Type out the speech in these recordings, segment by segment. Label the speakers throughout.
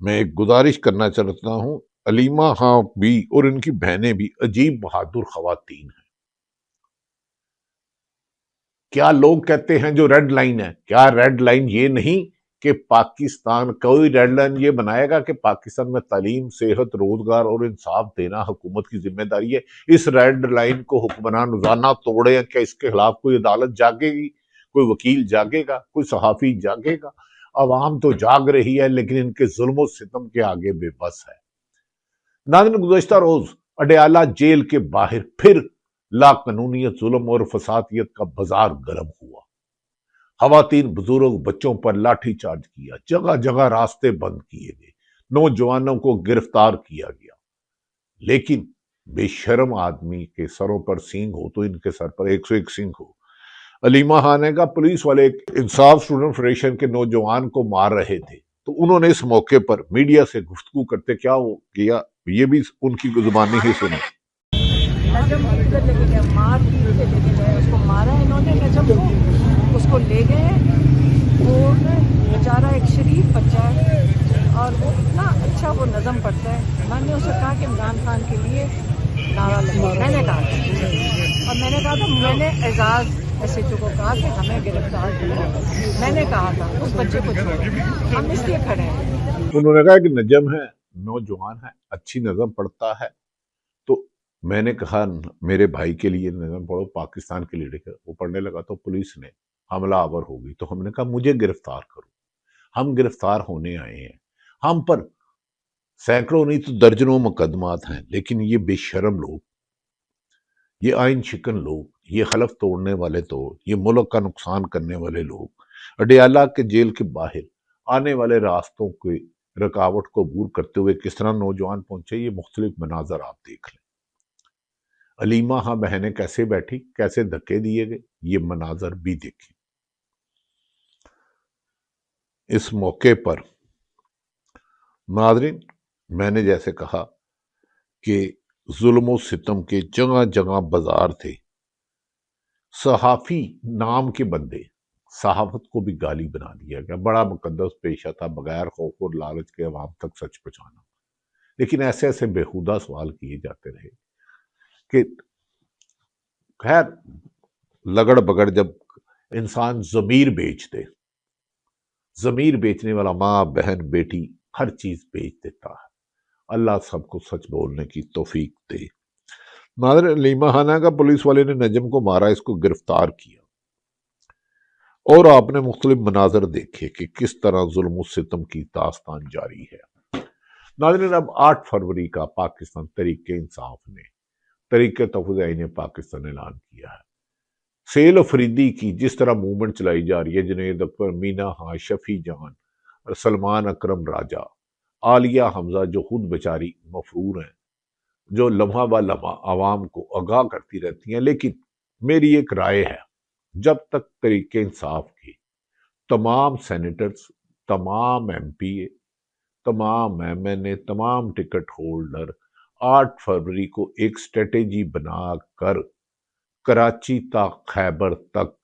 Speaker 1: میں ایک گزارش کرنا چاہتا ہوں، علیمہ ہاں بھی اور ان کی بہنیں بھی عجیب بہادر خواتین ہیں۔ کیا لوگ کہتے ہیں جو ریڈ لائن ہے، کیا ریڈ لائن یہ نہیں کہ پاکستان، کوئی ریڈ لائن یہ بنائے گا کہ پاکستان میں تعلیم، صحت، روزگار اور انصاف دینا حکومت کی ذمہ داری ہے؟ اس ریڈ لائن کو حکمران روزانہ توڑے، کیا اس کے خلاف کوئی عدالت جاگے گی، کوئی وکیل جاگے گا، کوئی صحافی جاگے گا؟ عوام تو جاگ رہی ہے لیکن ان کے ظلم و ستم کے آگے بے بس ہے۔ ناظرین، گزشتہ روز اڈیالہ جیل کے باہر پھر لا قانونیت، ظلم اور فسادیت کا بازار گرم ہوا۔ خواتین، بزرگ، بچوں پر لاٹھی چارج کیا، جگہ جگہ راستے بند کیے گئے، نوجوانوں کو گرفتار کیا گیا۔ لیکن بے شرم آدمی کے سروں پر سینگ ہو تو ان کے سر پر 101 سینگ ہو۔ علیمہ خان کا پولیس والے ایک انصاف اسٹوڈنٹ فیڈریشن کے نوجوان کو مار رہے تھے تو انہوں نے اس موقع پر میڈیا سے گفتگو کرتے کیا کیا، یہ بھی ان کی زبانی ہی سنیں۔
Speaker 2: نجم کو ادھر لے کے گئے، مار پیٹ کے لے کے گئے، اس کو مارا انہوں نے نجم کو، اس کو لے گئے۔ وہ بیچارہ ایک شریف بچہ ہے اور وہ اتنا اچھا وہ نظم پڑھتا ہے۔ میں نے اسے کہا کہ عمران خان کے لیے نعرہ لگا، میں نے کہا تھا، اور میں نے کہا تھا، میں نے اعزاز ایس ایچ او کو کہا کہ ہمیں گرفتار کیا، میں نے کہا تھا اس بچے کو چھوڑو، ہم اس لیے کھڑے ہیں۔
Speaker 1: انہوں نے کہا کہ نجم ہے، نوجوان ہے، اچھی نظم پڑھتا ہے، تو میں نے کہا میرے بھائی کے لیے نظم پڑھو، پاکستان کے لیے لکھو۔ وہ پڑھنے لگا تو پولیس نے حملہ آور ہو گئی، تو ہم نے کہا مجھے گرفتار کرو، ہم گرفتار ہونے آئے ہیں، ہم پر سینکڑوں نہیں تو درجنوں مقدمات ہیں، لیکن یہ بے شرم لوگ، یہ آئین شکن لوگ، یہ حلف توڑنے والے تو، یہ ملک کا نقصان کرنے والے لوگ اڈیالہ کے جیل کے باہر آنے والے راستوں کی رکاوٹ کو عبور کرتے ہوئے کس طرح نوجوان پہنچے، یہ مختلف مناظر آپ دیکھ لیں۔ علیمہ ہاں بہنیں کیسے بیٹھی، کیسے دھکے دیے گئے، یہ مناظر بھی دیکھیں۔ اس موقع پر ناظرین، میں نے جیسے کہا کہ ظلم و ستم کے جگہ جگہ بازار تھے۔ صحافی نام کے بندے، صحافت کو بھی گالی بنا دیا گیا، بڑا مقدس پیشہ تھا بغیر خوف اور لالچ کے عوام تک سچ پہنچانا، لیکن ایسے ایسے بےہودہ سوال کیے جاتے رہے کہ خیر لگڑ بگڑ جب انسان ضمیر بیچ دے، ضمیر بیچنے والا ماں، بہن، بیٹی ہر چیز بیچ دیتا ہے۔ اللہ سب کو سچ بولنے کی توفیق دے۔ ناظرین، علیمہ خانہ کا پولیس والے نے نجم کو مارا، اس کو گرفتار کیا، اور آپ نے مختلف مناظر دیکھے کہ کس طرح ظلم و ستم کی داستان جاری ہے۔ ناظرین، اب 8 فروری کا پاکستان تحریک انصاف نے تحریک تحفظ آئین پاکستان اعلان کیا ہے۔ سیل و فریدی کی جس طرح موومنٹ چلائی جا رہی ہے، جنید اکبر، مینا ہاں، شفیع جان، سلمان اکرم راجہ، عالیہ حمزہ جو خود بیچاری مفرور ہیں، جو لمحہ با لمحہ عوام کو آگاہ کرتی رہتی ہیں، لیکن میری ایک رائے ہے، جب تک تحریک انصاف کی تمام سینیٹرز، تمام ایم پی اے، تمام ایم این اے، تمام ٹکٹ ہولڈر 8 فروری کو ایک سٹریٹجی بنا کر کراچی تا خیبر تک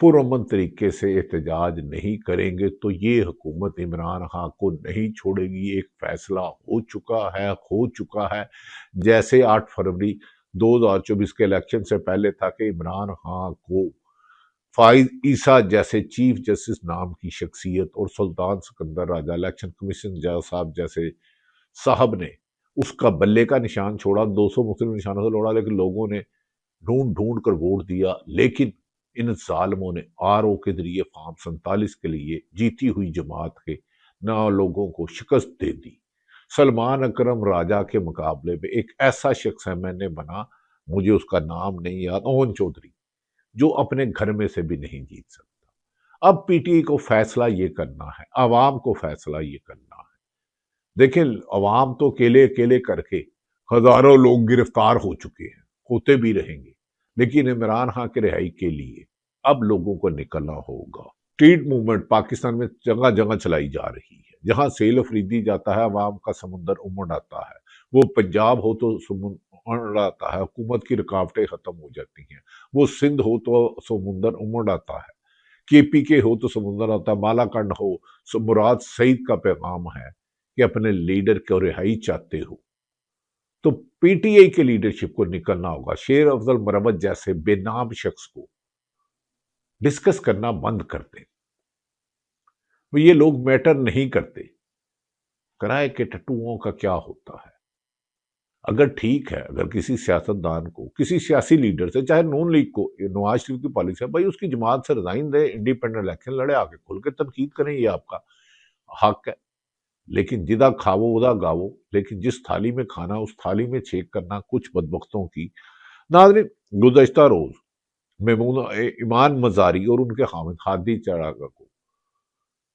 Speaker 1: پرامن طریقے سے احتجاج نہیں کریں گے تو یہ حکومت عمران خان کو نہیں چھوڑے گی۔ ایک فیصلہ ہو چکا ہے، جیسے 8 فروری 2024 کے الیکشن سے پہلے تھا کہ عمران خان کو فائز عیسیٰ جیسے چیف جسٹس نام کی شخصیت اور سلطان سکندر راجہ الیکشن کمیشن صاحب جیسے صاحب نے اس کا بلے کا نشان چھوڑا، 200 مختلف نشانوں سے لوڑا، لیکن لوگوں نے ڈھونڈ کر ووٹ دیا، لیکن ان ظالموں نے آر او کے ذریعے فارم 47 کے لیے جیتی ہوئی جماعت کے 9 لوگوں کو شکست دے دی۔ سلمان اکرم راجہ کے مقابلے میں ایک ایسا شخص ہے، میں نے بنا، مجھے اس کا نام نہیں یاد، اوون چودھری، جو اپنے گھر میں سے بھی نہیں جیت سکتا۔ اب پی ٹی آئی کو فیصلہ یہ کرنا ہے، عوام کو فیصلہ یہ کرنا ہے۔ دیکھیں، عوام تو اکیلے کر کے ہزاروں لوگ گرفتار ہو چکے ہیں، ہوتے بھی رہیں گے، لیکن عمران خان کے رہائی کے لیے اب لوگوں کو نکلنا ہوگا۔ اسٹریٹ موومنٹ پاکستان میں جگہ جگہ چلائی جا رہی ہے، جہاں سیل و خریدی جاتا ہے، عوام کا سمندر امڑ آتا ہے۔ وہ پنجاب ہو تو سمندر آتا ہے، حکومت کی رکاوٹیں ختم ہو جاتی ہیں۔ وہ سندھ ہو تو سمندر امڑ آتا ہے، کے پی کے ہو تو سمندر آتا ہے، بالا کنڈ ہو، مراد سعید کا پیغام ہے کہ اپنے لیڈر کو رہائی چاہتے ہو تو پی ٹی آئی کے لیڈرشپ کو نکلنا ہوگا. شیر افضل مروت جیسے بے نام شخص کو ڈسکس کرنا بند کر دیں. یہ لوگ میٹر نہیں کرتے. کرائے کے ٹٹوؤں کا کیا ہوتا ہے؟ اگر ٹھیک ہے، اگر کسی سیاستدان کو، کسی سیاسی لیڈر سے، چاہے نون لیگ کو، نواز شریف کی پالیسی ہے، بھائی اس کی جماعت سے ریزائن دے، انڈیپینڈنٹ الیکشن لڑے، آگے کھل کے تنقید کریں، یہ آپ کا حق ہے. لیکن جدا کھاوو ادا گاوو، لیکن جس تھالی میں کھانا اس تھالی میں چھینک کرنا کچھ بدبختوں کی. ناظرین، گزشتہ روز میمونہ ایمان مزاری اور ان کے خامد ہادی چراغا کو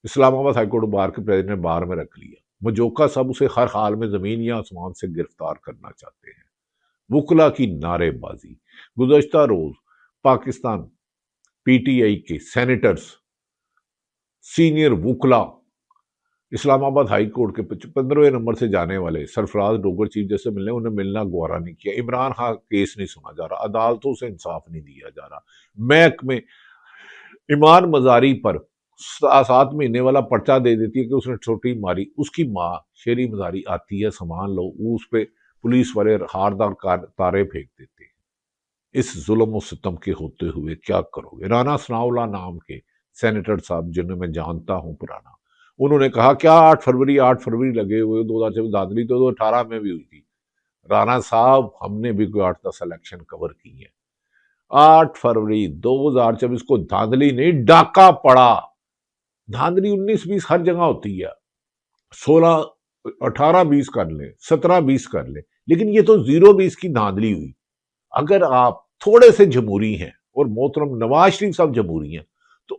Speaker 1: اسلام آباد ہائی کورٹ بار کے پریزیڈنٹ نے بار میں رکھ لیا. مجوکا صاحب اسے ہر حال میں زمین یا آسمان سے گرفتار کرنا چاہتے ہیں. وکلا کی نعرے بازی. گزشتہ روز پاکستان پی ٹی آئی کے سینیٹرز، سینئر وکلا اسلام آباد ہائی کورٹ کے 15ویں نمبر سے جانے والے سرفراز ڈوگر چیف جیسے ملنے، انہیں ملنا گوارا نہیں کیا. عمران خان کیس نہیں سنا جا رہا، عدالتوں سے انصاف نہیں دیا جا رہا. میک میں ایمان مزاری پر 7 مہینے والا پرچہ دے دیتی ہے کہ اس نے چھوٹی ماری. اس کی ماں شیری مزاری آتی ہے، سامان لو، اس پہ پولیس والے ہاردار تارے پھینک دیتے ہیں. اس ظلم و ستم کے ہوتے ہوئے کیا کرو گے؟ رانا ثناء اللہ نام کے سینیٹر صاحب، جنہیں میں جانتا ہوں پرانا، انہوں نے کہا کیا 8 فروری لگے ہوئے 2024 دھاندلی تو 2018 میں بھی ہوئی تھی. رانا صاحب ہم نے بھی کوئی 8-10 الیکشن کور کی ہیں. 8 فروری 2024 کو دھاندلی نہیں، ڈاکہ پڑا. دھاندلی 19-20 ہر جگہ ہوتی ہے، 18-20 کر لیں، 17-20 کر لیں، لیکن یہ تو 0-20 کی دھاندلی ہوئی. اگر آپ تھوڑے سے جمہوری ہیں اور محترم نواز شریف صاحب جمہوری ہیں تو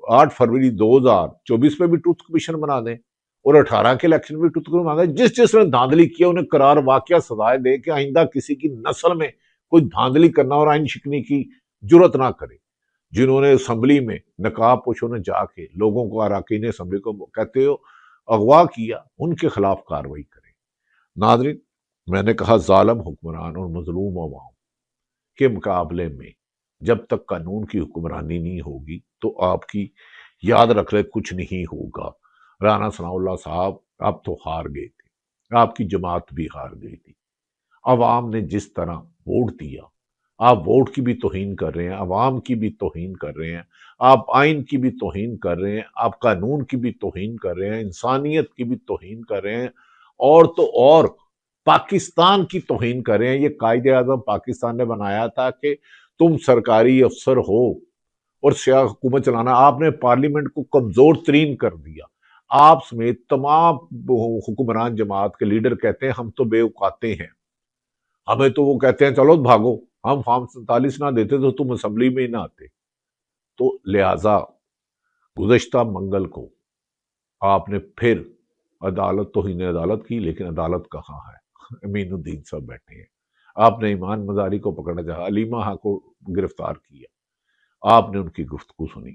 Speaker 1: 8 فروری 2024 پہ بھی ٹروتھ کمیشن بنا دیں اور 18 کے الیکشن بھی ٹروتھ کمیشن بنا دیں. جس نے دھاندلی کیا انہیں قرار واقعہ سزائے دے کہ آئندہ کسی کی نسل میں کوئی دھاندلی کرنا اور آئین شکنی کی جرت نہ کرے. جنہوں نے اسمبلی میں نقاب پوشوں نے جا کے لوگوں کو، اراکین اسمبلی کو کہتے ہو اغوا کیا، ان کے خلاف کارروائی کریں. ناظرین، میں نے کہا ظالم حکمران اور مظلوم عوام کے مقابلے میں جب تک قانون کی حکمرانی نہیں ہوگی تو آپ کی یاد رکھ لے کچھ نہیں ہوگا. رانا ثناء اللہ صاحب آپ تو ہار گئے تھے، آپ کی جماعت بھی ہار گئی تھی. عوام نے جس طرح ووٹ دیا، آپ ووٹ کی بھی توہین کر رہے ہیں، عوام کی بھی توہین کر رہے ہیں، آپ آئین کی بھی توہین کر رہے ہیں، آپ قانون کی بھی توہین کر رہے ہیں، انسانیت کی بھی توہین کر رہے ہیں، اور تو اور پاکستان کی توہین کر رہے ہیں. یہ قائد اعظم پاکستان نے بنایا تھا کہ تم سرکاری افسر ہو اور سیاہ حکومت چلانا. آپ نے پارلیمنٹ کو کمزور ترین کر دیا. آپ سمیت تمام حکمران جماعت کے لیڈر کہتے ہیں ہم تو بے اوقاتے ہیں، ہمیں تو وہ کہتے ہیں چلو بھاگو، ہم فارم 47 نہ دیتے تو تم اسمبلی میں ہی نہ آتے. تو لہٰذا گزشتہ منگل کو آپ نے پھر عدالت توہین عدالت کی، لیکن عدالت کہاں ہے؟ امین الدین صاحب بیٹھے ہیں. آپ نے ایمان مزاری کو پکڑا جا، علیمہ ہاں کو گرفتار کیا، آپ نے ان کی گفتگو سنی.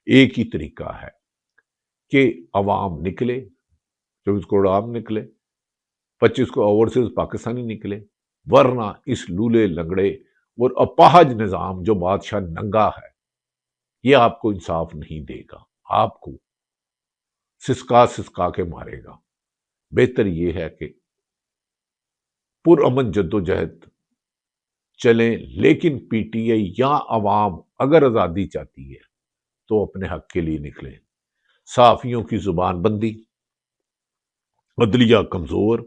Speaker 1: ایک ہی طریقہ ہے کہ عوام نکلے، 24 کروڑ عام نکلے، 25 کو اوورسیز پاکستانی نکلے، ورنہ اس لولے لنگڑے اور اپاہج نظام جو بادشاہ ننگا ہے یہ آپ کو انصاف نہیں دے گا، آپ کو سسکا کے مارے گا. بہتر یہ ہے کہ پرامن جد و جہد چلیں، لیکن پی ٹی آئی یا عوام اگر آزادی چاہتی ہے تو اپنے حق کے لیے نکلیں. صحافیوں کی زبان بندی، عدلیہ کمزور،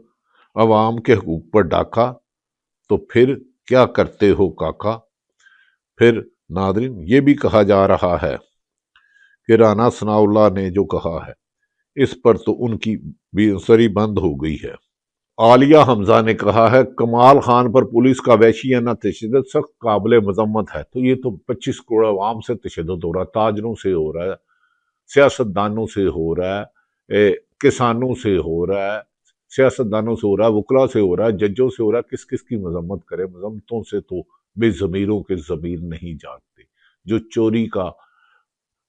Speaker 1: عوام کے حقوق پر ڈاکہ، تو پھر کیا کرتے ہو کاکا. پھر ناظرین یہ بھی کہا جا رہا ہے کہ رانا ثناء اللہ نے جو کہا ہے اس پر تو ان کی بھی سری بند ہو گئی ہے. عالیہ حمزہ نے کہا ہے کمال خان پر پولیس کا وحشیانہ تشدد سخت قابل مذمت ہے. تو یہ تو 25 کروڑ عوام سے تشدد ہو رہا ہے، تاجروں سے ہو رہا ہے، سیاستدانوں سے ہو رہا ہے، کسانوں سے ہو رہا ہے، سیاستدانوں سے ہو رہا ہے، وکلا سے ہو رہا ہے، ججوں سے ہو رہا ہے. کس کس کی مذمت کرے؟ مذمتوں سے تو بے ضمیروں کے ضمیر نہیں جاگتے. جو چوری کا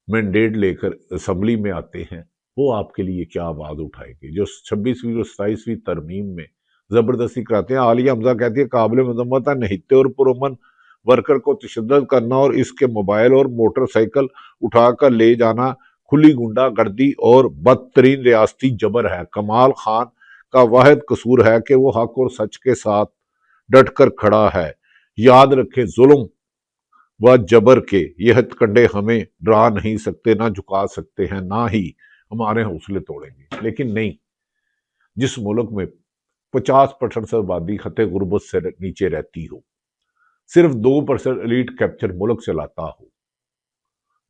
Speaker 1: مینڈیٹ لے کر اسمبلی میں آتے ہیں وہ آپ کے لیے کیا آواز اٹھائے گی؟ جو 26ویں اور 27ویں ترمیم میں زبردستی کراتے ہیں. عالیہ حمزہ کہتی ہے قابل مذمت ہے نہتے اور پرامن ورکر کو تشدد کرنا اور اس کے موبائل اور موٹر سائیکل اٹھا کر لے جانا کھلی گنڈا گردی اور بدترین ریاستی جبر ہے۔ کمال خان کا واحد قصور ہے کہ وہ حق اور سچ کے ساتھ ڈٹ کر کھڑا ہے۔ یاد رکھیں، ظلم و جبر کے یہ ہتھ کنڈے ہمیں ڈرا نہیں سکتے، نہ جھکا سکتے ہیں، نہ ہی ہمارے حوصلے توڑیں گے۔ لیکن نہیں، جس ملک میں 50% سے آبادی خط غربت سے نیچے رہتی ہو، صرف 2% ایلیٹ کیپچر ملک چلاتا ہو،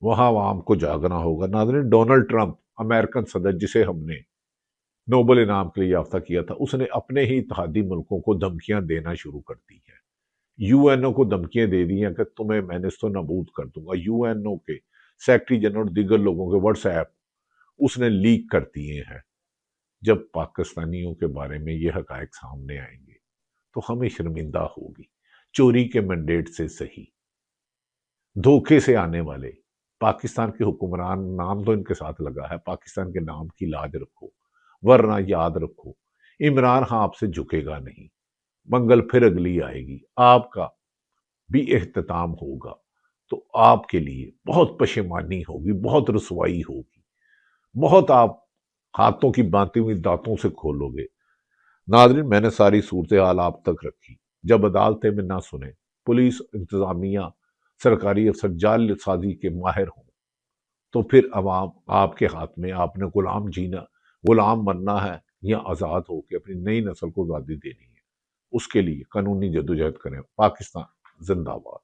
Speaker 1: وہاں عوام کو جاگنا ہوگا۔ ناظرین، ڈونلڈ ٹرمپ امریکن صدر جسے ہم نے نوبل انعام کے لیے یافتہ کیا تھا، اس نے اپنے ہی اتحادی ملکوں کو دھمکیاں دینا شروع کر دی ہیں۔ یو این او کو دھمکیاں دے دی ہیں کہ تمہیں میں نست و نابود کر دوں گا۔ یو این او کے سیکرٹری جنرل اور دیگر لوگوں کے واٹس ایپ اس نے لیک کر دیے ہیں۔ جب پاکستانیوں کے بارے میں یہ حقائق سامنے آئیں گے تو ہمیں شرمندہ ہوگی۔ چوری کے مینڈیٹ سے صحیح، دھوکے سے آنے والے پاکستان کے حکمران، نام تو ان کے ساتھ لگا ہے، پاکستان کے نام کی لاج رکھو، ورنہ یاد رکھو عمران خان آپ سے جھکے گا نہیں۔ منگل پھر اگلی آئے گی، آپ کا بھی اختتام ہوگا تو آپ کے لیے بہت پشیمانی ہوگی، بہت رسوائی ہوگی، بہت آپ ہاتھوں کی باندھی ہوئی دانتوں سے کھولو گے۔ ناظرین، میں نے ساری صورتحال آپ تک رکھی۔ جب عدالتیں میں نہ سنیں، پولیس، انتظامیہ، سرکاری افسر جال سازی کے ماہر ہوں، تو پھر عوام آپ کے ہاتھ میں، آپ نے غلام بننا ہے یا آزاد ہو کے اپنی نئی نسل کو آزادی دینی ہے۔ اس کے لیے قانونی جدوجہد کریں۔ پاکستان زندہ باد۔